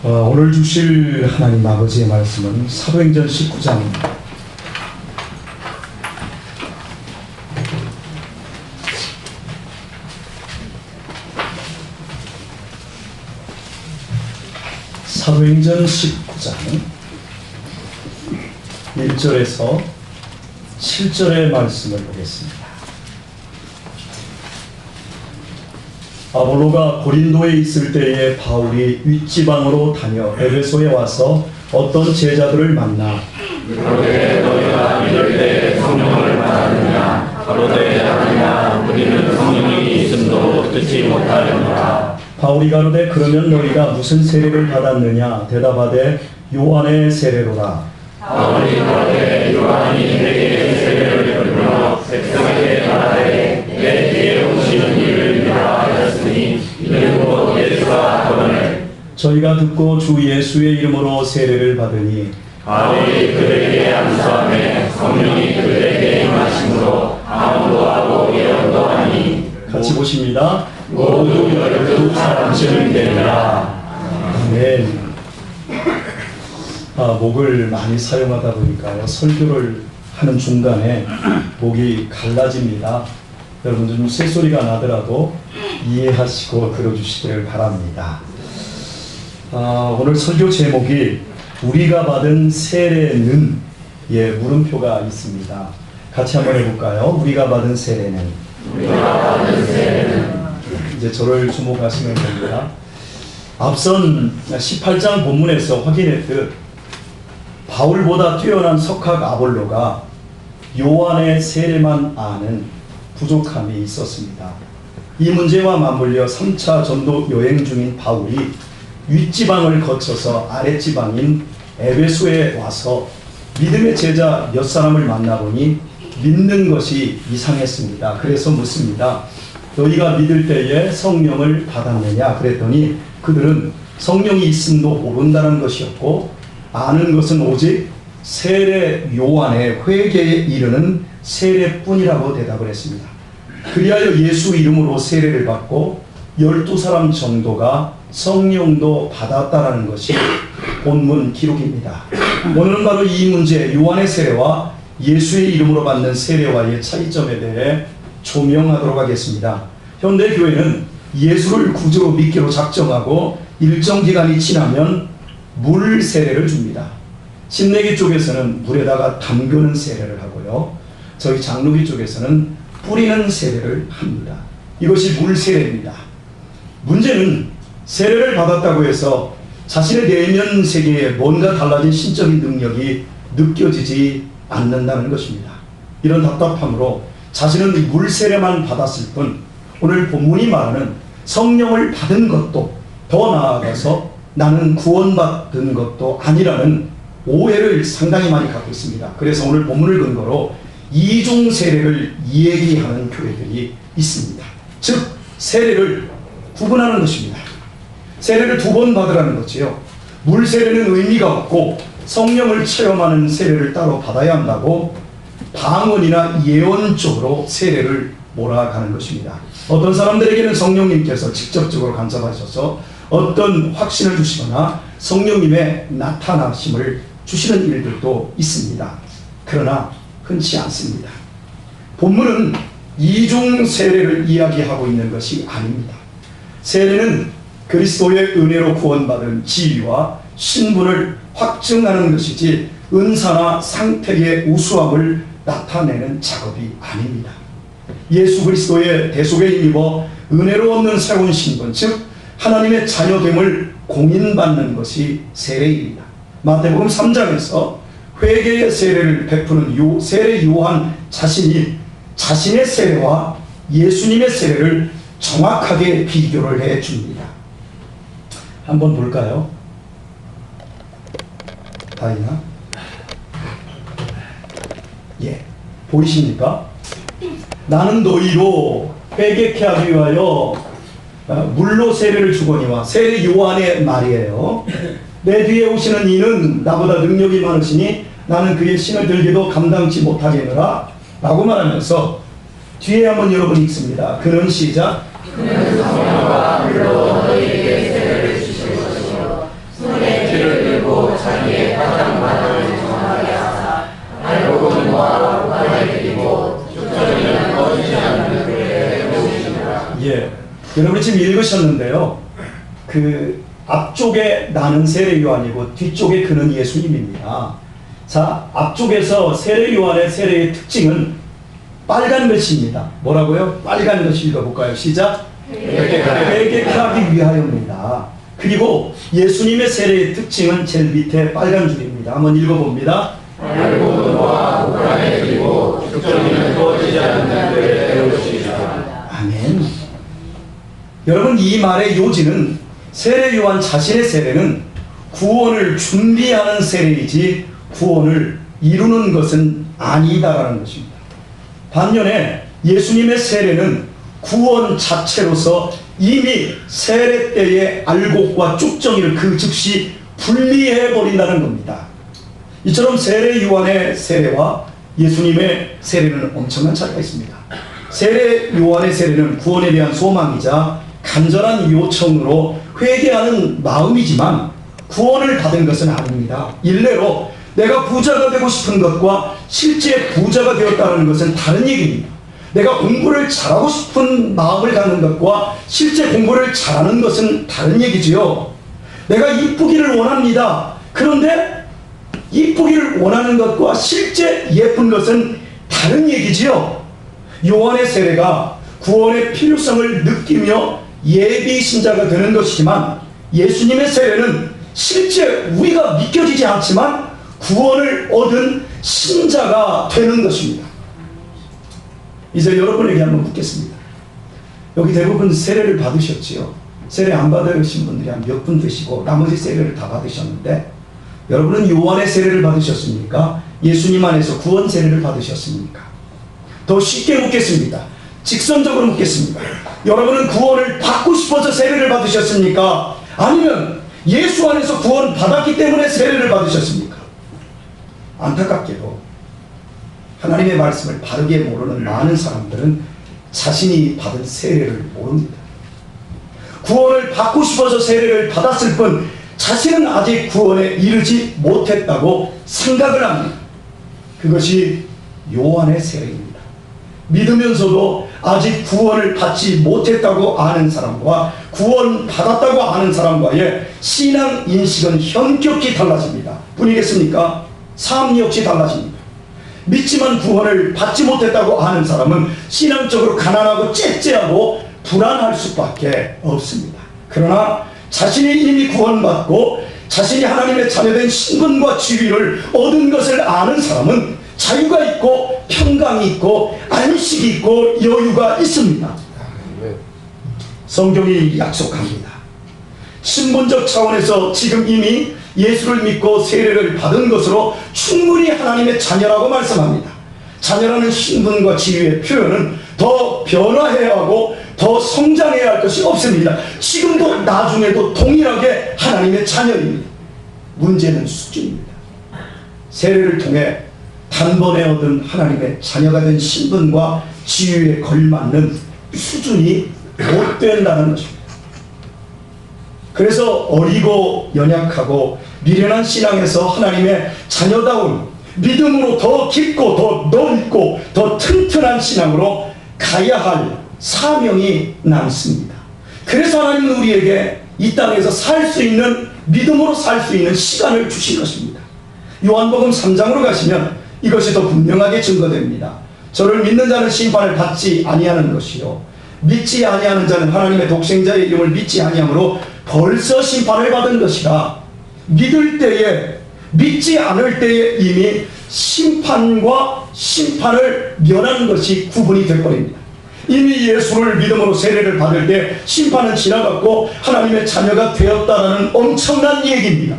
오늘 주실 하나님 아버지의 말씀은 사도행전 19장 사도행전 19장 1절에서 7절의 말씀을 보겠습니다. 아볼로가 고린도에 있을 때에 바울이 윗지방으로 다녀 에베소에 와서 어떤 제자들을 만나 그러되 너희가 믿을 때 성령을 받았느냐 가로되 아니냐 우리는 성령이 있음도 듣지 못하였노라. 바울이 가로되 그러면 너희가 무슨 세례를 받았느냐 대답하되 요한의 세례로라. 바울이 가로되 요한이 내게 세례를 베풀어 백성에게 말하되 내 뒤에 오시는 이를 믿으라 하였으니 이는 곧 예수라 하거늘. 저희가 듣고 주 예수의 이름으로 세례를 받으니 바울이 그들에게 안수하며 성령이 그들에게 임하심으로 아무도 하고 예언도 하니 같이 보십니다. 모두 12사람쯤 되니라. 아멘. 목을 많이 사용하다 보니까요, 설교를 하는 중간에 목이 갈라집니다. 여러분들 좀 새소리가 나더라도 이해하시고 들어주시기를 바랍니다. 오늘 설교 제목이 우리가 받은 세례는 물음표가 있습니다. 같이 한번 해볼까요? 우리가 받은 세례는. 이제 저를 주목하시면 됩니다. 앞선 18장 본문에서 확인했듯 바울보다 뛰어난 석학 아볼로가 요한의 세례만 아는 부족함이 있었습니다. 이 문제와 맞물려 3차 전도 여행 중인 바울이 윗지방을 거쳐서 아랫지방인 에베소에 와서 믿음의 제자 몇 사람을 만나보니 믿는 것이 이상했습니다. 그래서 묻습니다. 너희가 믿을 때에 성령을 받았느냐? 그랬더니 그들은 성령이 있음도 모른다는 것이었고 아는 것은 오직 세례 요한의 회개에 이르는 세례뿐이라고 대답을 했습니다. 그리하여 예수 이름으로 세례를 받고 12사람 정도가 성령도 받았다라는 것이 본문 기록입니다. 오늘은 바로 이 문제, 요한의 세례와 예수의 이름으로 받는 세례와의 차이점에 대해 조명하도록 하겠습니다. 현대 교회는 예수를 구주로 믿기로 작정하고 일정 기간이 지나면 물 세례를 줍니다. 신내기 쪽에서는 물에다가 담그는 세례를 하고요. 저희 장로기 쪽에서는 뿌리는 세례를 합니다. 이것이 물 세례입니다. 문제는 세례를 받았다고 해서 자신의 내면 세계에 뭔가 달라진 신적인 능력이 느껴지지 않는다는 것입니다. 이런 답답함으로 자신은 물 세례만 받았을 뿐 오늘 본문이 말하는 성령을 받은 것도 더 나아가서 나는 구원받은 것도 아니라는 오해를 상당히 많이 갖고 있습니다. 그래서 오늘 본문을 근거로 이중 세례를 얘기하는 교회들이 있습니다. 즉 세례를 구분하는 것입니다. 세례를 2번 받으라는 거지요. 물 세례는 의미가 없고 성령을 체험하는 세례를 따로 받아야 한다고 방언이나 예언 쪽으로 세례를 몰아가는 것입니다. 어떤 사람들에게는 성령님께서 직접적으로 간섭하셔서 어떤 확신을 주시거나 성령님의 나타나심을 주시는 일들도 있습니다. 그러나 흔치 않습니다. 본문은 이중 세례를 이야기하고 있는 것이 아닙니다. 세례는 그리스도의 은혜로 구원받은 지위와 신분을 확증하는 것이지 은사나 상택의 우수함을 나타내는 작업이 아닙니다. 예수 그리스도의 대속에 힘입어 은혜로 얻는 새로운 신분, 즉 하나님의 자녀됨을 공인받는 것이 세례입니다. 마태복음 3장에서 회개의 세례를 베푸는 세례 요한 자신이 자신의 세례와 예수님의 세례를 정확하게 비교를 해줍니다. 한번 볼까요? 다 있나? 보이십니까? 나는 너희로 회개케 하기 위하여 물로 세례를 주거니와 세례 요한의 말이에요. 내 뒤에 오시는 이는 나보다 능력이 많으시니 나는 그의 신을 들기도 감당치 못하겠노라 라고 말하면서 뒤에 한번 여러분 읽습니다. 그는 시작. 그는 성령과 물로 너희에게 세례를 주실 것이요 여러분이 지금 읽으셨는데요. 그 앞쪽에 나는 세례 요한이고 뒤쪽에 그는 예수님입니다. 자, 앞쪽에서 세례 요한의 세례의 특징은 빨간 것입니다. 뭐라고요? 빨간 것이 읽어볼까요? 시작. 회개케 하기 위하여입니다. 그리고 예수님의 세례의 특징은 제일 밑에 빨간 줄입니다. 한번 읽어봅니다. 알고 너와 북한에 그리고 죽전이는 부어지지 않는 들에 태우시리라. 아멘. 여러분, 이 말의 요지는 세례 요한 자신의 세례는 구원을 준비하는 세례이지 구원을 이루는 것은 아니다라는 것입니다. 반면에 예수님의 세례는 구원 자체로서 이미 세례 때의 알곡과 쭉정이를 그 즉시 분리해 버린다는 겁니다. 이처럼 세례 요한의 세례와 예수님의 세례는 엄청난 차이가 있습니다. 세례 요한의 세례는 구원에 대한 소망이자 간절한 요청으로 회개하는 마음이지만 구원을 받은 것은 아닙니다. 일례로 내가 부자가 되고 싶은 것과 실제 부자가 되었다는 것은 다른 얘기입니다. 내가 공부를 잘하고 싶은 마음을 갖는 것과 실제 공부를 잘하는 것은 다른 얘기지요. 내가 이쁘기를 원합니다. 그런데 이쁘기를 원하는 것과 실제 예쁜 것은 다른 얘기지요. 요한의 세례가 구원의 필요성을 느끼며 예비 신자가 되는 것이지만 예수님의 세례는 실제 우리가 믿겨지지 않지만 구원을 얻은 신자가 되는 것입니다. 이제 여러분에게 한번 묻겠습니다. 여기 대부분 세례를 받으셨지요. 세례 안 받으신 분들이 한 몇 분 되시고 나머지 세례를 다 받으셨는데 여러분은 요한의 세례를 받으셨습니까? 예수님 안에서 구원 세례를 받으셨습니까? 더 쉽게 묻겠습니다. 직선적으로 묻겠습니다. 여러분은 구원을 받고 싶어서 세례를 받으셨습니까? 아니면 예수 안에서 구원 받았기 때문에 세례를 받으셨습니까? 안타깝게도 하나님의 말씀을 바르게 모르는 많은 사람들은 자신이 받은 세례를 모릅니다. 구원을 받고 싶어서 세례를 받았을 뿐 자신은 아직 구원에 이르지 못했다고 생각을 합니다. 그것이 요한의 세례입니다. 믿으면서도 아직 구원을 받지 못했다고 아는 사람과 구원 받았다고 아는 사람과의 신앙 인식은 현격히 달라집니다. 뿐이겠습니까? 삶 역시 달라집니다. 믿지만 구원을 받지 못했다고 아는 사람은 신앙적으로 가난하고 째째하고 불안할 수밖에 없습니다. 그러나 자신이 이미 구원받고 자신이 하나님의 자녀된 신분과 지위를 얻은 것을 아는 사람은 자유가 있고 평강이 있고 안식이 있고 여유가 있습니다. 성경이 약속합니다. 신분적 차원에서 지금 이미 예수를 믿고 세례를 받은 것으로 충분히 하나님의 자녀라고 말씀합니다. 자녀라는 신분과 지위의 표현은 더 변화해야 하고 더 성장해야 할 것이 없습니다. 지금도 나중에도 동일하게 하나님의 자녀입니다. 문제는 수준입니다. 세례를 통해 단번에 얻은 하나님의 자녀가 된 신분과 지위에 걸맞는 수준이 못 된다는 것입니다. 그래서 어리고 연약하고 미련한 신앙에서 하나님의 자녀다운 믿음으로 더 깊고 더 넓고 더 튼튼한 신앙으로 가야 할 사명이 남습니다. 그래서 하나님은 우리에게 이 땅에서 살 수 있는 믿음으로 살 수 있는 시간을 주신 것입니다. 요한복음 3장으로 가시면 이것이 더 분명하게 증거됩니다. 저를 믿는 자는 심판을 받지 아니하는 것이요 믿지 아니하는 자는 하나님의 독생자의 이름을 믿지 아니하므로 벌써 심판을 받은 것이라. 믿을 때에 믿지 않을 때에 이미 심판과 심판을 면한 것이 구분이 되어버립니다. 이미 예수를 믿음으로 세례를 받을 때 심판은 지나갔고 하나님의 자녀가 되었다는 엄청난 얘기입니다.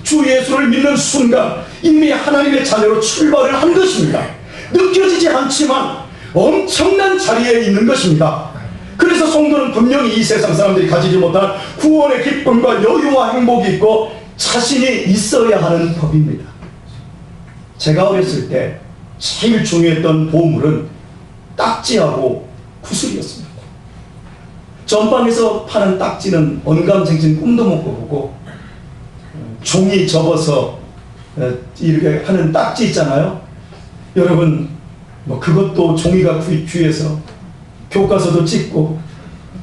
주 예수를 믿는 순간 이미 하나님의 자녀로 출발을 한 것입니다. 느껴지지 않지만 엄청난 자리에 있는 것입니다. 그래서 성도는 분명히 이 세상 사람들이 가지지 못한 구원의 기쁨과 여유와 행복이 있고 자신이 있어야 하는 법입니다. 제가 어렸을 때 제일 중요했던 보물은 딱지하고 구슬이었습니다. 전방에서 파는 딱지는 언감생심 꿈도 못 꿔보고 종이 접어서 이렇게 하는 딱지 있잖아요. 여러분 뭐 그것도 종이가 귀해서 교과서도 찍고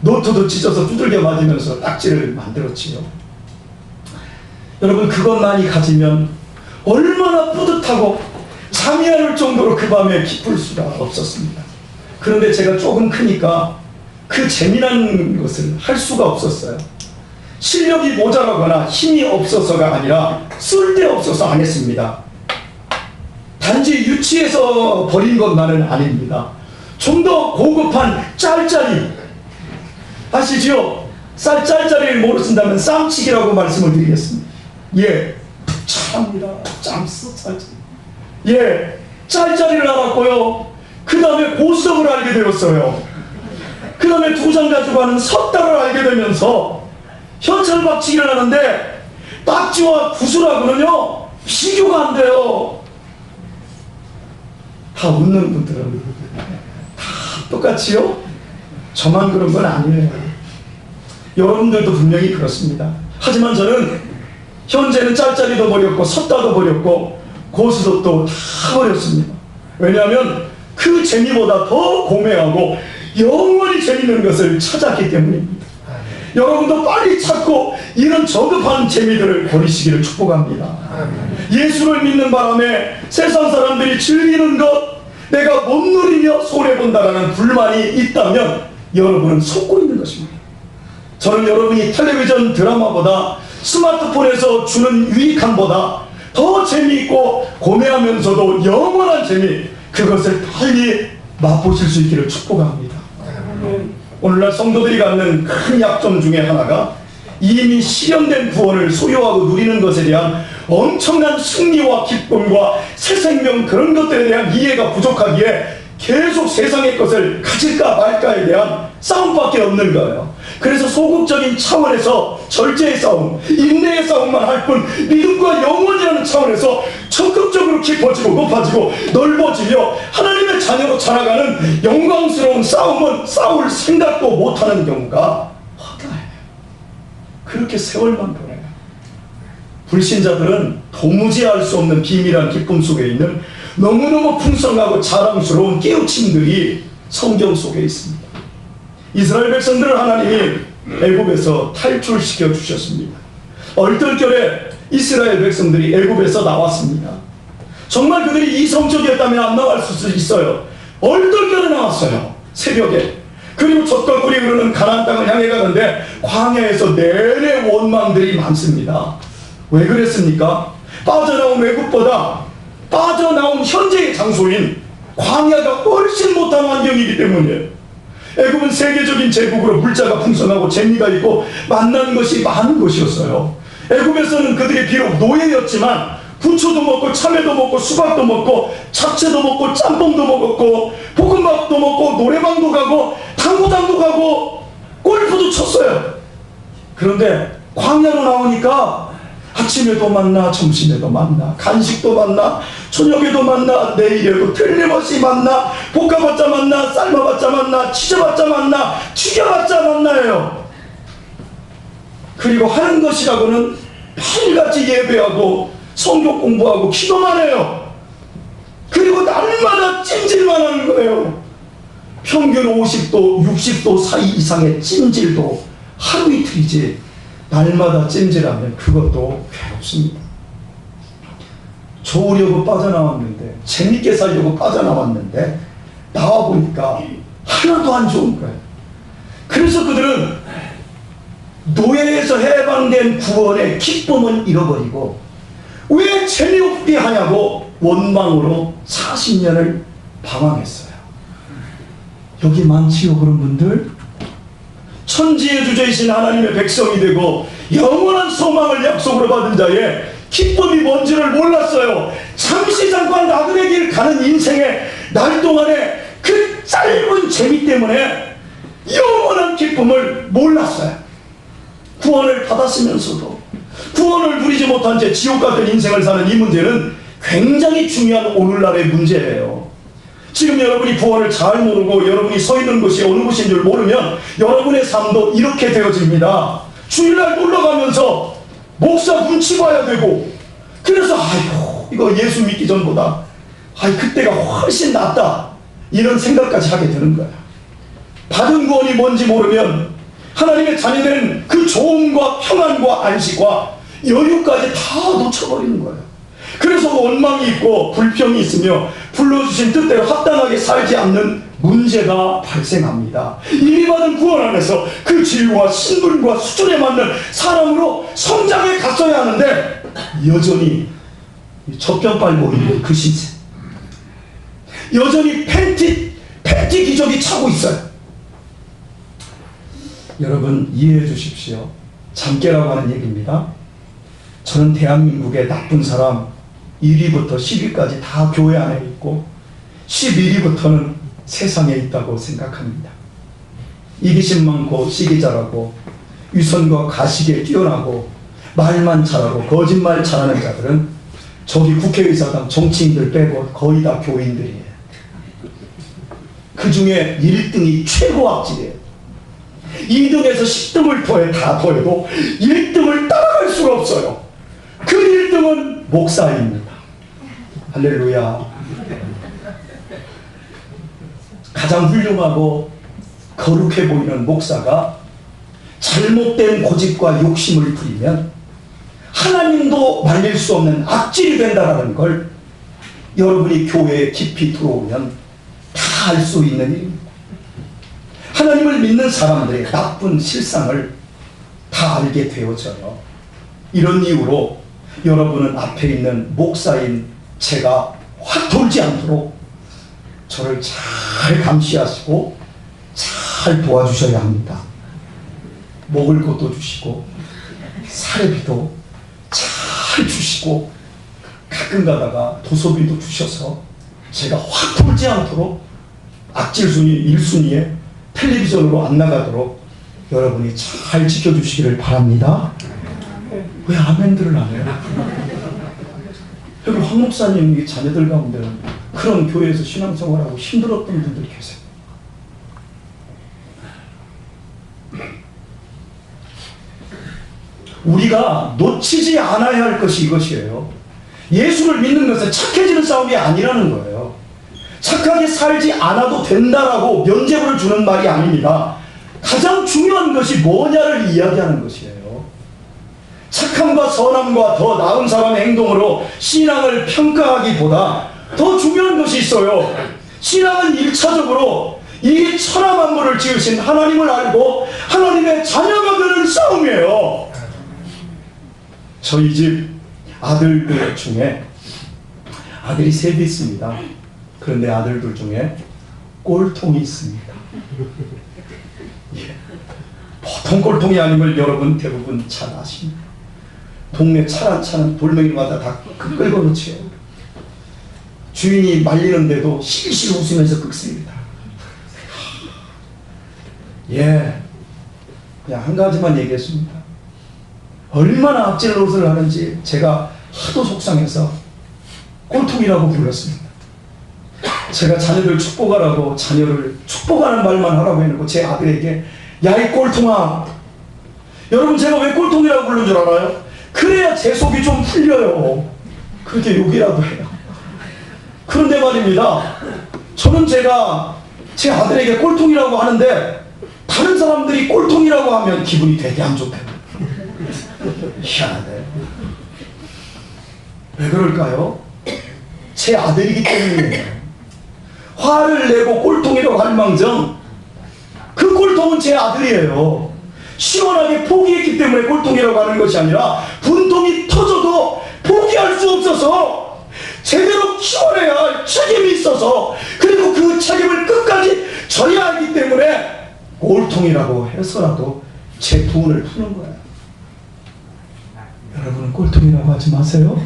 노트도 찢어서 두들겨 맞으면서 딱지를 만들었지요. 여러분, 그것만이 가지면 얼마나 뿌듯하고 잠이 안 올 정도로 그 밤에 기쁠 수가 없었습니다. 그런데 제가 조금 크니까 그 재미난 것을 할 수가 없었어요. 실력이 모자라거나 힘이 없어서가 아니라 쓸데없어서 안 했습니다. 단지 유치해서 버린 것만은 아닙니다. 좀 더 고급한 짤짤이, 아시죠? 짤짤이를 모르신다면 쌈치기라고 말씀을 드리겠습니다. 예, 참합니다. 짬스 짤짤이. 예, 짤짤이를 알았고요. 그 다음에 고스톱을 알게 되었어요. 그 다음에 두 장 가지고 하는 섰다를 알게 되면서 현찰박치기를 하는데 딱지와 구슬하고는요 비교가 안 돼요. 다 웃는 분들은 다 똑같이요? 저만 그런 건 아니에요. 여러분들도 분명히 그렇습니다. 하지만 저는 현재는 짤짤이도 버렸고 섰다도 버렸고 고스톱도 다 버렸습니다. 왜냐하면 그 재미보다 더 고매하고 영원히 재밌는 것을 찾았기 때문입니다. 여러분도 빨리 찾고 이런 저급한 재미들을 버리시기를 축복합니다. 예수를 믿는 바람에 세상 사람들이 즐기는 것 내가 못 누리며 손해본다라는 불만이 있다면 여러분은 속고 있는 것입니다. 저는 여러분이 텔레비전 드라마보다 스마트폰에서 주는 유익함보다 더 재미있고 고매하면서도 영원한 재미, 그것을 빨리 맛보실 수 있기를 축복합니다. 오늘날 성도들이 갖는 큰 약점 중에 하나가 이미 실현된 구원을 소유하고 누리는 것에 대한 엄청난 승리와 기쁨과 새 생명, 그런 것들에 대한 이해가 부족하기에 계속 세상의 것을 가질까 말까에 대한 싸움밖에 없는 거예요. 그래서 소극적인 차원에서 절제의 싸움, 인내의 싸움만 할 뿐 믿음과 영원이라는 차원에서 적극적으로 깊어지고 높아지고 넓어지며 하나님의 자녀로 자라가는 영광스러운 싸움은 싸울 생각도 못하는 경우가 허다해요. 그렇게 세월만 보내요. 불신자들은 도무지 알 수 없는 비밀한 기쁨 속에 있는 너무너무 풍성하고 자랑스러운 깨우침들이 성경 속에 있습니다. 이스라엘 백성들을 하나님이 애굽에서 탈출시켜 주셨습니다. 얼떨결에 이스라엘 백성들이 애굽에서 나왔습니다. 정말 그들이 이성적이었다면 안 나갈 수 있어요. 얼떨결에 나왔어요. 새벽에. 그리고 젖과 꿀이 흐르는 가나안 땅을 향해 가는데 광야에서 내내 원망들이 많습니다. 왜 그랬습니까? 빠져나온 애굽보다 빠져나온 현재의 장소인 광야가 훨씬 못한 환경이기 때문이에요. 애굽은 세계적인 제국으로 물자가 풍성하고 재미가 있고 만나는 것이 많은 곳이었어요. 애굽에서는 그들이 비록 노예였지만 부초도 먹고 참외도 먹고 수박도 먹고 잡채도 먹고 짬뽕도 먹었고 볶음밥도 먹고 노래방도 가고 당구장도 가고 골프도 쳤어요. 그런데 광야로 나오니까 아침에도 만나, 점심에도 만나, 간식도 만나, 저녁에도 만나, 내일에도 틀림없이 만나, 볶아봤자 만나, 삶아봤자 만나, 치져봤자 만나, 튀겨봤자 만나요. 그리고 하는 것이라고는 매일같이 예배하고 성경 공부하고 기도만 해요. 그리고 날마다 찜질만 하는 거예요. 평균 50도, 60도 사이 이상의 찜질도 하루 이틀이지 날마다 찜질하면 그것도 괴롭습니다. 좋으려고 빠져나왔는데, 재밌게 살려고 빠져나왔는데 나와보니까 하나도 안 좋은 거예요. 그래서 그들은 노예에서 해방된 구원의 기쁨은 잃어버리고 왜 재미없게 하냐고 원망으로 40년을 방황했어요. 여기 많지요 그런 분들? 천지의 주제이신 하나님의 백성이 되고 영원한 소망을 약속으로 받은 자의 기쁨이 뭔지를 몰랐어요. 잠시 잠깐 나그네 길 가는 인생의 날 동안에 그 짧은 재미 때문에 영원한 기쁨을 몰랐어요. 구원을 받았으면서도 구원을 누리지 못한 채 지옥 같은 인생을 사는 이 문제는 굉장히 중요한 오늘날의 문제예요. 지금 여러분이 구원을 잘 모르고 여러분이 서 있는 곳이 어느 곳인 줄 모르면 여러분의 삶도 이렇게 되어집니다. 주일날 놀러가면서 목사 눈치 봐야 되고, 그래서 아이고 이거 예수 믿기 전보다 그때가 훨씬 낫다 이런 생각까지 하게 되는 거야. 받은 구원이 뭔지 모르면 하나님의 자녀들은 그 좋음과 평안과 안식과 여유까지 다 놓쳐버리는 거예요. 그래서 원망이 있고 불평이 있으며 불러주신 뜻대로 합당하게 살지 않는 문제가 발생합니다. 이미 받은 구원 안에서 그 지위와 신분과 수준에 맞는 사람으로 성장해 갔어야 하는데 여전히 젖병 빨고 있는 그 신세, 여전히 팬티 기저귀 차고 있어요. 여러분 이해해 주십시오. 잠깨라고 하는 얘기입니다. 저는 대한민국의 나쁜 사람 1위부터 10위까지 다 교회 안에 있고 11위부터는 세상에 있다고 생각합니다. 이기심 많고 시기 잘하고 위선과 가식에 뛰어나고 말만 잘하고 거짓말 잘하는 자들은 저기 국회의사당 정치인들 빼고 거의 다 교인들이에요. 그 중에 1등이 최고 악질이에요. 2등에서 10등을 더해도 1등을 따라갈 수가 없어요. 그 1등은 목사입니다. 할렐루야. 가장 훌륭하고 거룩해 보이는 목사가 잘못된 고집과 욕심을 부리면 하나님도 말릴 수 없는 악질이 된다는 걸 여러분이 교회에 깊이 들어오면 다 알 수 있는 일입니다. 하나님을 믿는 사람들의 나쁜 실상을 다 알게 되어져요. 이런 이유로 여러분은 앞에 있는 목사인 제가 확 돌지 않도록 저를 잘 감시하시고 잘 도와주셔야 합니다. 먹을 것도 주시고 사례비도 잘 주시고 가끔 가다가 도서비도 주셔서 제가 확 돌지 않도록 악질 순위 1순위에 텔레비전으로 안 나가도록 여러분이 잘 지켜주시기를 바랍니다. 왜 아멘들을 안 해요? 여기 황 목사님 자녀들 가운데는 그런 교회에서 신앙생활하고 힘들었던 분들이 계세요. 우리가 놓치지 않아야 할 것이 이것이에요. 예수를 믿는 것은 착해지는 싸움이 아니라는 거예요. 착하게 살지 않아도 된다라고 면죄부를 주는 말이 아닙니다. 가장 중요한 것이 뭐냐를 이야기하는 것이에요. 착함과 선함과 더 나은 사람의 행동으로 신앙을 평가하기보다 더 중요한 것이 있어요. 신앙은 1차적으로 이 천하 만물을 지으신 하나님을 알고 하나님의 자녀가 되는 싸움이에요. 저희 집 아들들 중에 아들이 3대 있습니다. 그런데 아들들 중에 꼴통이 있습니다. 예. 보통 꼴통이 아님을 여러분 대부분 잘 아십니다. 동네 차란 차는 돌멩이마다 다 끌고 놓지요. 주인이 말리는데도 실실 웃으면서 긁습니다. 예, 그냥 한 가지만 얘기했습니다. 얼마나 악질 노릇을 하는지 제가 하도 속상해서 꼴통이라고 불렀습니다. 제가 자녀를 축복하라고 자녀를 축복하는 말만 하라고 해놓고 제 아들에게 야 이 꼴통아, 여러분 제가 왜 꼴통이라고 부른 줄 알아요? 그래야 제 속이 좀 풀려요. 그렇게 욕이라도 해요. 그런데 말입니다, 저는 제가 제 아들에게 꼴통이라고 하는데 다른 사람들이 꼴통이라고 하면 기분이 되게 안 좋대요. 희한하네. 왜 그럴까요? 제 아들이기 때문이에요. 화를 내고 꼴통이라고 할 망정 그 꼴통은 제 아들이에요. 시원하게 포기했기 때문에 꼴통이라고 하는 것이 아니라 분통이 터져도 포기할 수 없어서 제대로 키워내야 할 책임이 있어서, 그리고 그 책임을 끝까지 져야 하기 때문에 꼴통이라고 해서라도 제 분을 푸는 거예요. 여러분은 꼴통이라고 하지 마세요.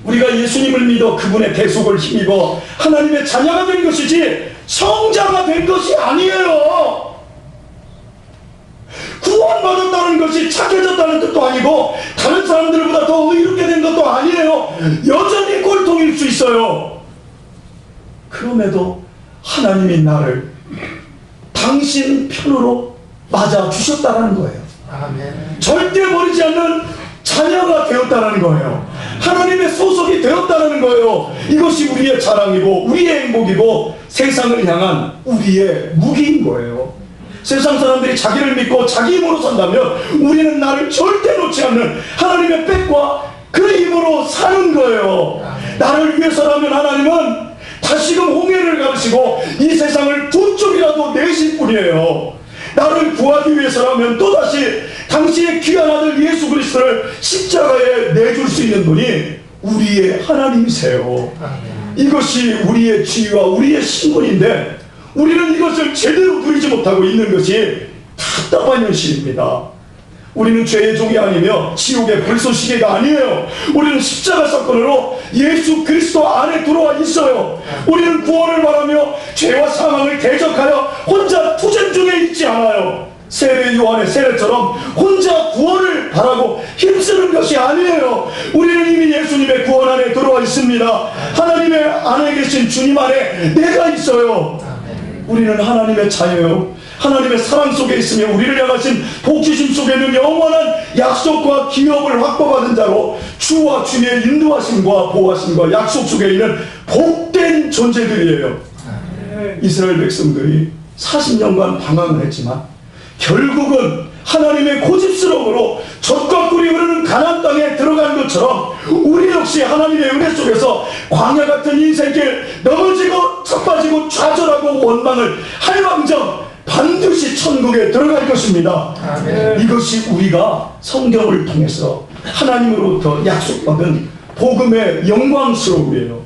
우리가 예수님을 믿어 그분의 대속을 힘입어 하나님의 자녀가 된 것이지 성자가 된 것이 아니에요. 구원받았다는 것이 착해졌다는 뜻도 아니고 다른 사람들보다 더 의롭게 된 것도 아니에요. 여전히 꼴통일 수 있어요. 그럼에도 하나님이 나를 당신 편으로 맞아주셨다는 거예요. 아멘. 절대 버리지 않는 자녀가 되었다는 거예요. 하나님의 소속이 되었다는 거예요. 이것이 우리의 자랑이고 우리의 행복이고 세상을 향한 우리의 무기인 거예요. 세상 사람들이 자기를 믿고 자기 힘으로 산다면 우리는 나를 절대 놓지 않는 하나님의 백과 그 힘으로 사는 거예요. 나를 위해서라면 하나님은 다시금 홍해를 가르시고 이 세상을 두 쪽이라도 내실 뿐이에요. 나를 구하기 위해서라면 또다시 당신의 귀한 아들 예수 그리스도를 십자가에 내줄 수 있는 분이 우리의 하나님이세요. 이것이 우리의 지위와 우리의 신분인데 우리는 이것을 제대로 누리지 못하고 있는 것이 답답한 현실입니다. 우리는 죄의 종이 아니며 지옥의 불쏘시개가 아니에요. 우리는 십자가 사건으로 예수 그리스도 안에 들어와 있어요. 우리는 구원을 바라며 죄와 사망을 대적하여 혼자 투쟁 중에 있지 않아요. 세례 요한의 세례처럼 혼자 구원을 바라고 힘쓰는 것이 아니에요. 우리는 이미 예수님의 구원 안에 들어와 있습니다. 하나님의 안에 계신 주님 안에 내가 있어요. 우리는 하나님의 자녀요, 하나님의 사랑 속에 있으며 우리를 향하신 복주심 속에는 영원한 약속과 기업을 확보받은 자로 주와 주의 인도하심과 보호하심과 약속 속에 있는 복된 존재들이에요. 이스라엘 백성들이 40년간 방황을 했지만 결국은 하나님의 고집스러움으로 젖과 꿀이 흐르는 가나안 땅에 들어간 것처럼 우리 역시 하나님의 은혜 속에서 광야 같은 인생길 넘어지고 자빠지고 좌절하고 원망을 할망정 반드시 천국에 들어갈 것입니다. 아멘. 이것이 우리가 성경을 통해서 하나님으로부터 약속받은 복음의 영광스러움이에요.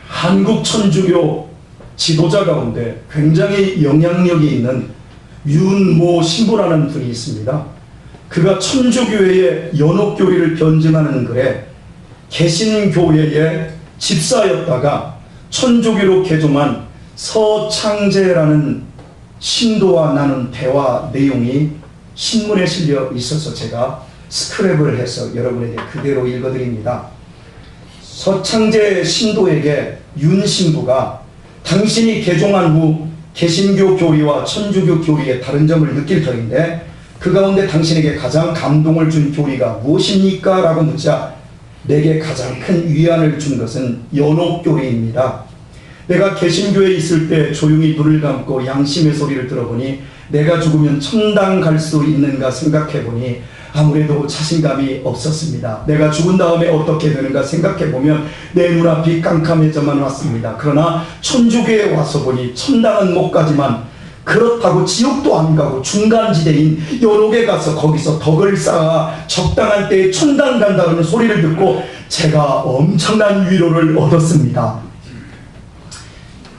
한국 천주교 지도자 가운데 굉장히 영향력이 있는 윤모 신부라는 분이 있습니다. 그가 천주교회의 연옥교리를 변증하는 글에 개신교회의 집사였다가 천주교로 개종한 서창재라는 신도와 나눈 대화 내용이 신문에 실려 있어서 제가 스크랩을 해서 여러분에게 그대로 읽어드립니다. 서창재 신도에게 윤 신부가 당신이 개종한 후 개신교 교리와 천주교 교리의 다른 점을 느낄 터인데 그 가운데 당신에게 가장 감동을 준 교리가 무엇입니까? 라고 묻자 내게 가장 큰 위안을 준 것은 연옥교리입니다. 내가 개신교에 있을 때 조용히 눈을 감고 양심의 소리를 들어보니 내가 죽으면 천당 갈 수 있는가 생각해보니 아무래도 자신감이 없었습니다. 내가 죽은 다음에 어떻게 되는가 생각해보면 내 눈앞이 깜깜해져만 왔습니다. 그러나 천주교에 와서 보니 천당은 못 가지만 그렇다고 지옥도 안 가고 중간지대인 연옥에 가서 거기서 덕을 쌓아 적당한 때에 천당 간다는 소리를 듣고 제가 엄청난 위로를 얻었습니다.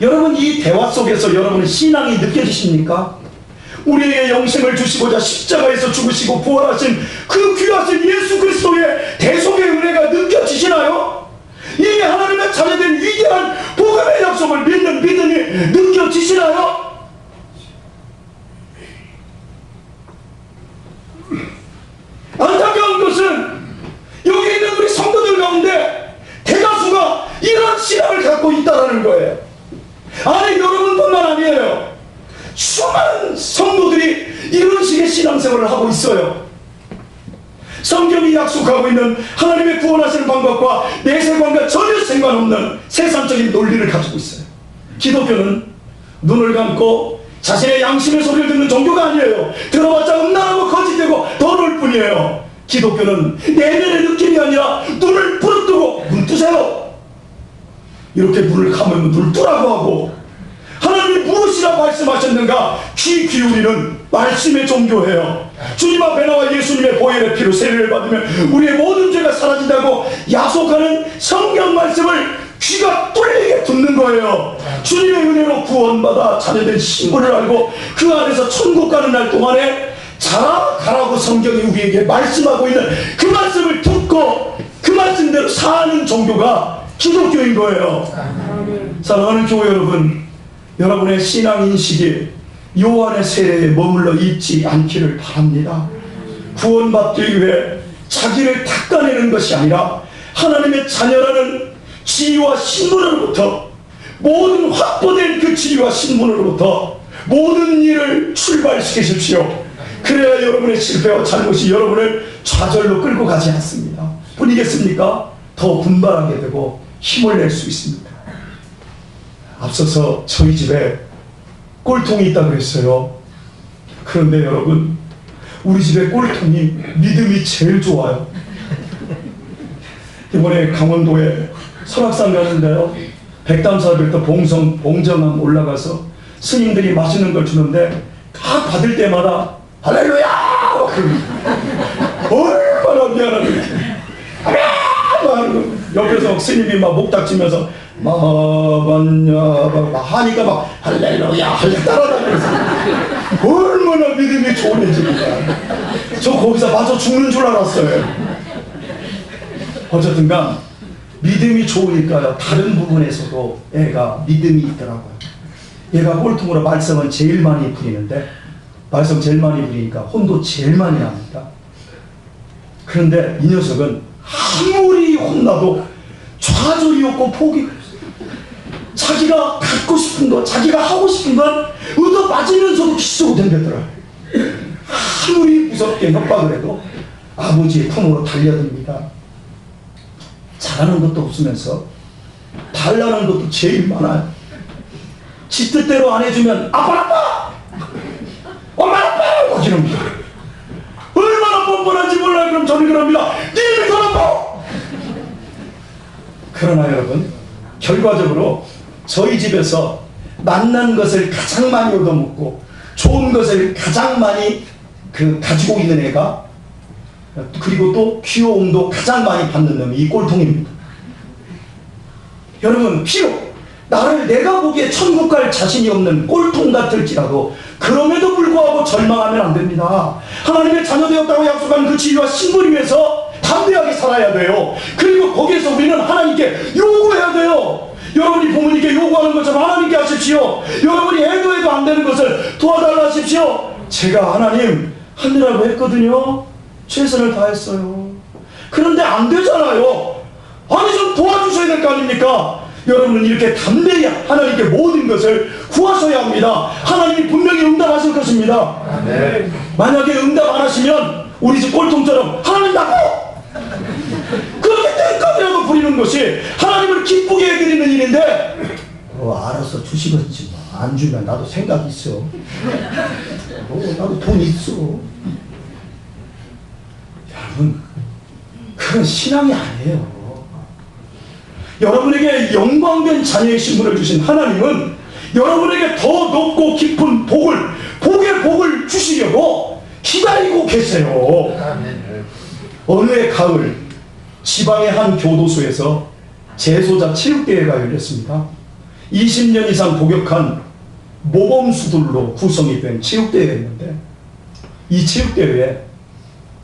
여러분, 이 대화 속에서 여러분의 신앙이 느껴지십니까? 우리에게 영생을 주시고자 십자가에서 죽으시고 부활하신 그 귀하신 예수 그리스도의 대속의 은혜가 느껴지시나요? 이 하나님의 자녀된 위대한 복음의 약속을 믿는 믿음이 느껴지시나요? 안타까운 것은 여기 있는 우리 성도들 가운데 대다수가 이런 신앙을 갖고 있다는 거예요. 아니, 여러분뿐만 아니에요. 수많은 성도들이 이런 식의 신앙생활을 하고 있어요. 성경이 약속하고 있는 하나님의 구원하시는 방법과 내세관과 전혀 상관없는 세상적인 논리를 가지고 있어요. 기독교는 눈을 감고 자신의 양심의 소리를 듣는 종교가 아니에요. 들어봤자 음란하고 거짓되고 더러울 뿐이에요. 기독교는 내면의 느낌이 아니라 눈을 부릅뜨고 눈 뜨세요. 이렇게 눈을 감으면 눈을 뜨라고 하고 하나님이 무엇이라 말씀하셨는가 귀 기울이는 말씀의 종교예요. 주님 앞에 나와 예수님의 보혈의 피로 세례를 받으면 우리의 모든 죄가 사라진다고 약속하는 성경 말씀을 귀가 뚫리게 듣는 거예요. 주님의 은혜로 구원받아 자녀된 신분을 알고 그 안에서 천국 가는 날 동안에 자라가라고 성경이 우리에게 말씀하고 있는 그 말씀을 듣고 그 말씀대로 사는 종교가 기독교인 거예요. 사랑하는 교회 여러분, 여러분의 신앙인식이 요한의 세례에 머물러 있지 않기를 바랍니다. 구원받기 위해 자기를 닦아내는 것이 아니라 하나님의 자녀라는 지위와 신분으로부터, 모든 확보된 그 지위와 신분으로부터 모든 일을 출발시키십시오. 그래야 여러분의 실패와 잘못이 여러분을 좌절로 끌고 가지 않습니다. 뿐이겠습니까? 더 분발하게 되고 힘을 낼 수 있습니다. 앞서서 저희 집에 꼴통이 있다고 그랬어요. 그런데 여러분, 우리 집에 꼴통이 믿음이 제일 좋아요. 이번에 강원도에 설악산 가는데요, 백담사부터 봉정암 올라가서 스님들이 맛있는 걸 주는데 다 받을 때마다 할렐루야! 얼마나 미안한데 옆에서 스님이 막 목닥치면서 마반야 하니까 막 할렐루야 할렐 따라다니면서 얼마나 믿음이 좋은 애집이야. 저 거기서 마저 죽는 줄 알았어요. 어쨌든간 믿음이 좋으니까요, 다른 부분에서도 애가 믿음이 있더라고요. 얘가 꼴통으로 말썽은 제일 많이 부리는데, 말썽 제일 많이 부리니까 혼도 제일 많이 납니다. 그런데 이 녀석은 아무리 혼나도 좌절이 없고 포기, 자기가 갖고 싶은 것, 자기가 하고 싶은 건 얻어 맞으면서도 기적으로 덤벼들어요. 아무리 무섭게 협박을 해도 아버지의 품으로 달려듭니다. 잘하는 것도 없으면서 달라는 것도 제일 많아요. 지 뜻대로 안 해주면 아빠 아빠! 엄마 아빠! 막 이럽니다. 얼마나 뻔뻔한지 몰라요. 그럼 저는 그럽니다. 니들 더 아파! 그러나 여러분, 결과적으로 저희 집에서 맛난 것을 가장 많이 얻어먹고 좋은 것을 가장 많이 가지고 있는 애가, 그리고 또 귀여움도 가장 많이 받는 놈이 이 꼴통입니다. 여러분, 비록 나를 내가 보기에 천국 갈 자신이 없는 꼴통 같을지라도 그럼에도 불구하고 절망하면 안 됩니다. 하나님의 자녀 되었다고 약속한 그 지위와 신분 위에서 담대하게 살아야 돼요. 그리고 거기에서 우리는 하나님께 요구해야 돼요. 여러분이 부모님께 요구하는 것처럼 하나님께 하십시오. 여러분이 해도 안 되는 것을 도와달라 하십시오. 제가 하나님 하느라고 했거든요. 최선을 다했어요. 그런데 안 되잖아요. 아니 좀 도와주셔야 될 거 아닙니까? 여러분은 이렇게 담대히 하나님께 모든 것을 구하셔야 합니다. 하나님이 분명히 응답하실 것입니다. 네. 만약에 응답 안 하시면 우리 집 꼴통처럼 하나님 나빠! 그렇게 땡깡이라도 부리는 것이 하나님을 기쁘게 해드리는 일인데, 알아서 주시겠지 뭐. 안 주면 나도 생각 있어. 나도 돈 있어. 여러분, 그건 신앙이 아니에요. 여러분에게 영광된 자녀의 신분을 주신 하나님은 여러분에게 더 높고 깊은 복의 복을 주시려고 기다리고 계세요. 어느 해 가을, 지방의 한 교도소에서 재소자 체육대회가 열렸습니다. 20년 이상 복역한 모범수들로 구성이 된 체육대회였는데, 이 체육대회에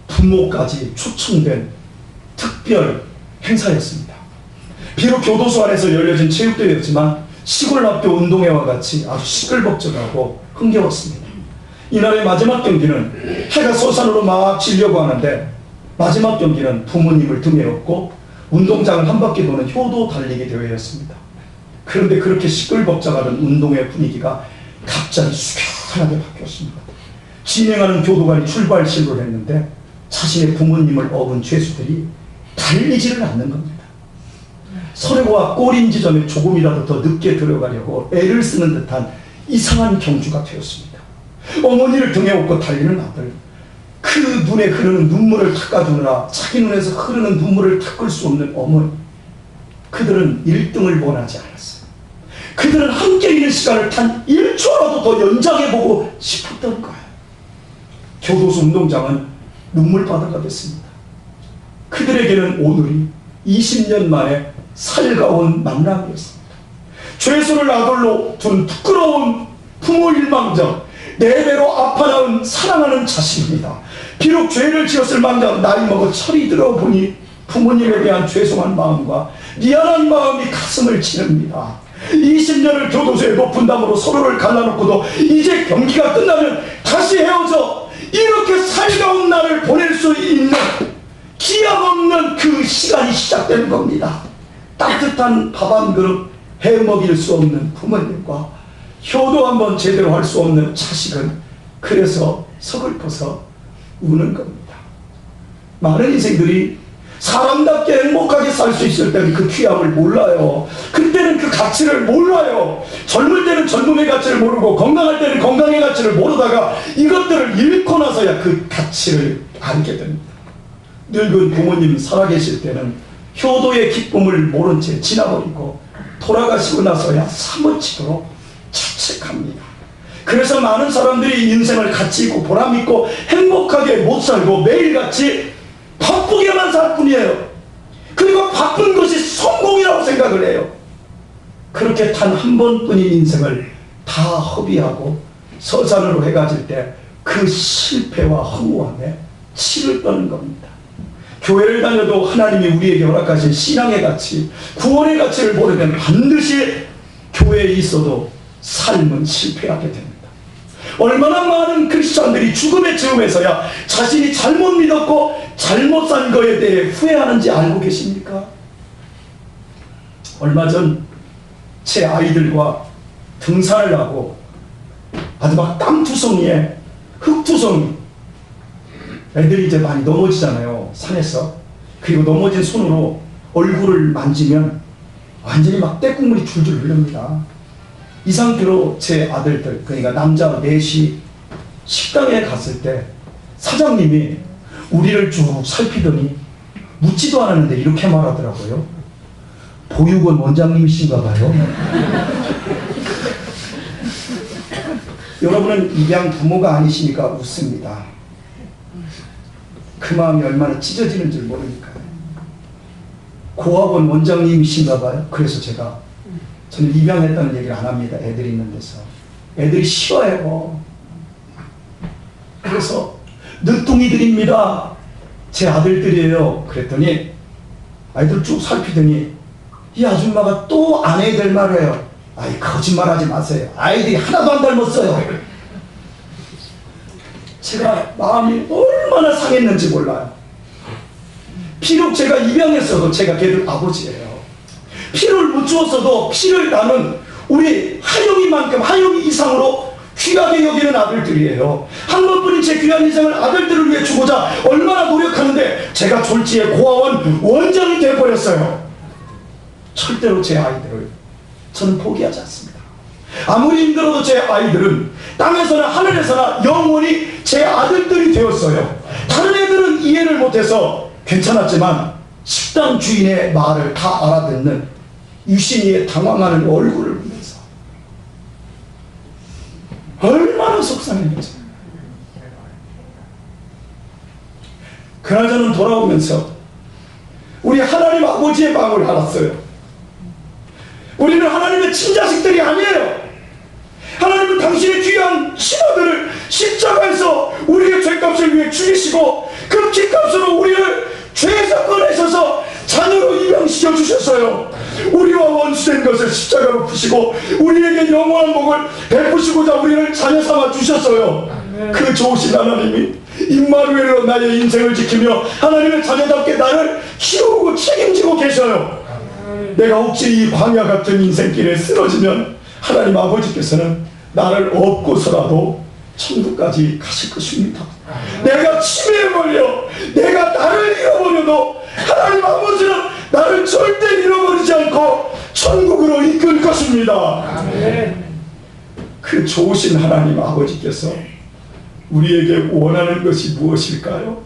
부모까지 초청된 특별 행사였습니다. 비록 교도소 안에서 열려진 체육대회였지만 시골 학교 운동회와 같이 아주 시끌벅적하고 흥겨웠습니다. 이날의 마지막 경기는 해가 서산으로 막 지려고 하는데, 마지막 경기는 부모님을 등에 업고 운동장을 한 바퀴 도는 효도 달리기 대회였습니다. 그런데 그렇게 시끌벅적하던 운동회 분위기가 갑자기 숙연하게 바뀌었습니다. 진행하는 교도관이 출발 신고를 했는데 자신의 부모님을 업은 죄수들이 달리지를 않는 겁니다. 서로와 꼬린 지점에 조금이라도 더 늦게 들어가려고 애를 쓰는 듯한 이상한 경주가 되었습니다. 어머니를 등에 업고 달리는 아들, 그 눈에 흐르는 눈물을 닦아주느라 자기 눈에서 흐르는 눈물을 닦을 수 없는 어머니, 그들은 1등을 원하지 않았어요. 그들은 함께 있는 시간을 단 1초라도 더 연장해보고 싶었던 거예요. 교도소 운동장은 눈물바다가 됐습니다. 그들에게는 오늘이 20년 만에 살가운 만남이었습니다. 죄수를 아들로 둔 부끄러운 부모 일망정, 네 배로 아파나은 사랑하는 자식입니다. 비록 죄를 지었을 망정 나이 먹어 철이 들어보니 부모님에 대한 죄송한 마음과 미안한 마음이 가슴을 치릅니다. 20년을 교도소의 높은 담으로 서로를 갈라놓고도 이제 경기가 끝나면 다시 헤어져 이렇게 살가운 날을 보낼 수 있는 기약 없는 그 시간이 시작되는 겁니다. 따뜻한 밥 한 그릇 해먹일 수 없는 부모님과 효도 한번 제대로 할 수 없는 자식은 그래서 서글퍼서 우는 겁니다. 많은 인생들이 사람답게 행복하게 살 수 있을 때는 그 귀함을 몰라요. 그때는 때는 그 가치를 몰라요. 젊을 때는 젊음의 가치를 모르고 건강할 때는 건강의 가치를 모르다가 이것들을 잃고 나서야 그 가치를 알게 됩니다. 늙은 부모님 살아계실 때는 효도의 기쁨을 모른 채 지나버리고 돌아가시고 나서야 사무치도록 자책합니다. 그래서 많은 사람들이 인생을 가치 있고 보람 있고 행복하게 못 살고 매일같이 바쁘게만 살 뿐이에요. 그리고 바쁜 것이 성공이라고 생각을 해요. 그렇게 단 한 번뿐인 인생을 다 허비하고 서산으로 해가질 때 그 실패와 허무함에 치를 떠는 겁니다. 교회를 다녀도 하나님이 우리에게 허락하신 신앙의 가치, 구원의 가치를 모르면 반드시 교회에 있어도 삶은 실패하게 됩니다. 얼마나 많은 크리스찬들이 죽음의 즈음에서야 자신이 잘못 믿었고 잘못 산 거에 대해 후회하는지 알고 계십니까? 얼마 전 제 아이들과 등산을 하고 아주 막 땀투성이에 흙투성이, 애들이 이제 많이 넘어지잖아요, 산에서. 그리고 넘어진 손으로 얼굴을 만지면 완전히 막 떼국물이 줄줄 흐릅니다. 이 상태로 제 아들들, 그러니까 남자 넷이 식당에 갔을 때 사장님이 우리를 쭉 살피더니 묻지도 않았는데 이렇게 말하더라고요. 보육원 원장님이신가 봐요. 여러분은 입양 부모가 아니시니까 웃습니다. 그 마음이 얼마나 찢어지는 줄 모르니까요. 고학원 원장님이신가 봐요. 그래서 저는 입양했다는 얘기를 안 합니다. 애들이 있는 데서. 애들이 싫어해요. 그래서 늦둥이들입니다. 제 아들들이에요. 그랬더니 아이들 쭉 살피더니 이 아줌마가 또 아내에 될 말을 해요. 아이, 거짓말하지 마세요. 아이들이 하나도 안 닮았어요. 제가 마음이 얼마나 상했는지 몰라요. 비록 제가 입양했어도 제가 걔들 아버지예요. 피를 못 주었어도 피를 나는 우리 하영이만큼, 하영이 이상으로 귀하게 여기는 아들들이에요. 한 번뿐인 제 귀한 인생을 아들들을 위해 주고자 얼마나 노력하는데 제가 졸지에 고아원 원장이 되어버렸어요. 절대로 제 아이들을 저는 포기하지 않습니다. 아무리 힘들어도 제 아이들은 땅에서나 하늘에서나 영원히 제 아들들이 되었어요. 다른 애들은 이해를 못해서 괜찮았지만 식당 주인의 말을 다 알아듣는 유신이의 당황하는 얼굴을 보면서 얼마나 속상했는지. 그날 저는 돌아오면서 우리 하나님 아버지의 마음을 알았어요. 우리는 하나님의 친자식들이 아니에요. 하나님은 당신의 귀한 신하들을 십자가에서 우리의 죄값을 위해 죽이시고 그 피값으로 우리를 죄에서 꺼내셔서 자녀로 입양시켜 주셨어요. 우리와 원수된 것을 십자가로 푸시고 우리에게 영원한 복을 베푸시고자 우리를 자녀 삼아 주셨어요. 그 좋으신 하나님이 임마누엘로 나의 인생을 지키며 하나님의 자녀답게 나를 키우고 책임지고 계셔요. 내가 혹시 이 광야 같은 인생길에 쓰러지면 하나님 아버지께서는 나를 업고서라도 천국까지 가실 것입니다. 내가 치매에 걸려 내가 나를 잃어버려도 하나님 아버지는 나를 절대 잃어버리지 않고 천국으로 이끌 것입니다. 그 좋으신 하나님 아버지께서 우리에게 원하는 것이 무엇일까요?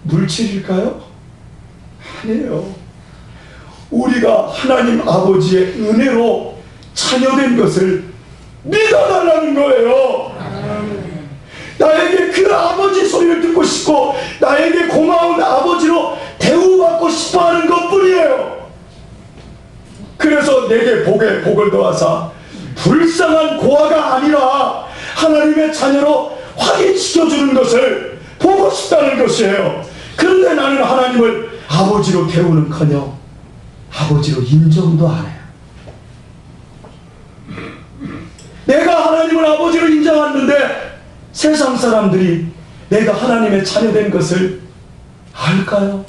물질일까요? 아니에요. 우리가 하나님 아버지의 은혜로 자녀된 것을 믿어달라는 거예요. 나에게 그 아버지 소리를 듣고 싶고 나에게 고마운 아버지로 대우받고 싶어하는 것뿐이에요. 그래서 내게 복에 복을 더하사 불쌍한 고아가 아니라 하나님의 자녀로 확인시켜주는 것을 보고 싶다는 것이에요. 그런데 나는 하나님을 아버지로 대우는커녕 아버지로 인정도 안 해요. 내가 하나님을 아버지로 인정하는데 세상 사람들이 내가 하나님의 자녀된 것을 알까요?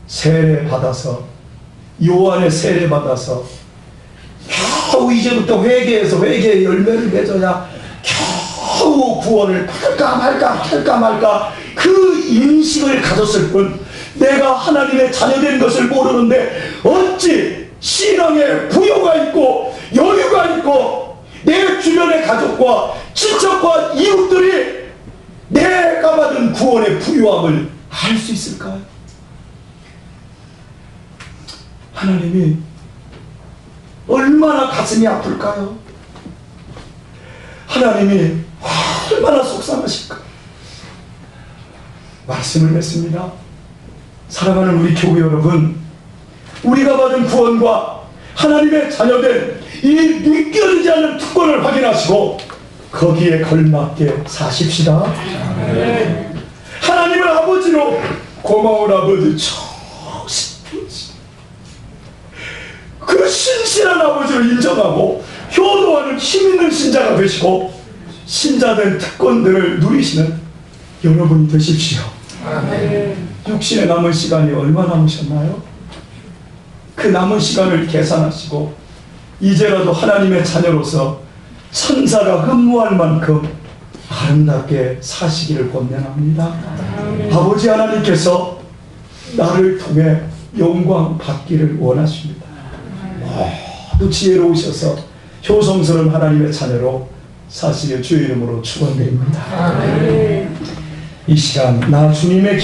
세례 받아서, 요한의 세례 받아서 겨우 이제부터 회개해서 회개의 열매를 맺어야 겨우 구원을 할까 말까 그 인식을 가졌을 뿐 내가 하나님의 자녀된 것을 모르는데 어찌 신앙에 부여가 있고 여유가 있고 내 주변의 가족과 친척과 이웃들이 내가 받은 구원의 부유함을 알 수 있을까요? 하나님이 얼마나 가슴이 아플까요? 하나님이 얼마나 속상하실까? 말씀을 맺습니다. 사랑하는 우리 교회 여러분, 우리가 받은 구원과 하나님의 자녀된 이 믿겨지지 않는 특권을 확인하시고 거기에 걸맞게 사십시다. 하나님을 아버지로 고마운 아버지 그 신실한 아버지를 인정하고 효도하는 힘있는 신자가 되시고 신자된 특권들을 누리시는 여러분이 되십시오. 육신의 남은 시간이 얼마 남으셨나요? 그 남은 시간을 계산하시고 이제라도 하나님의 자녀로서 천사가 흠모할 만큼 아름답게 사시기를 권면합니다. 아버지 하나님께서 나를 통해 영광 받기를 원하십니다. 모두 지혜로우셔서 효성스러운 하나님의 자녀로 사시길 주의 이름으로 축원드립니다. 이 시간 나 주님의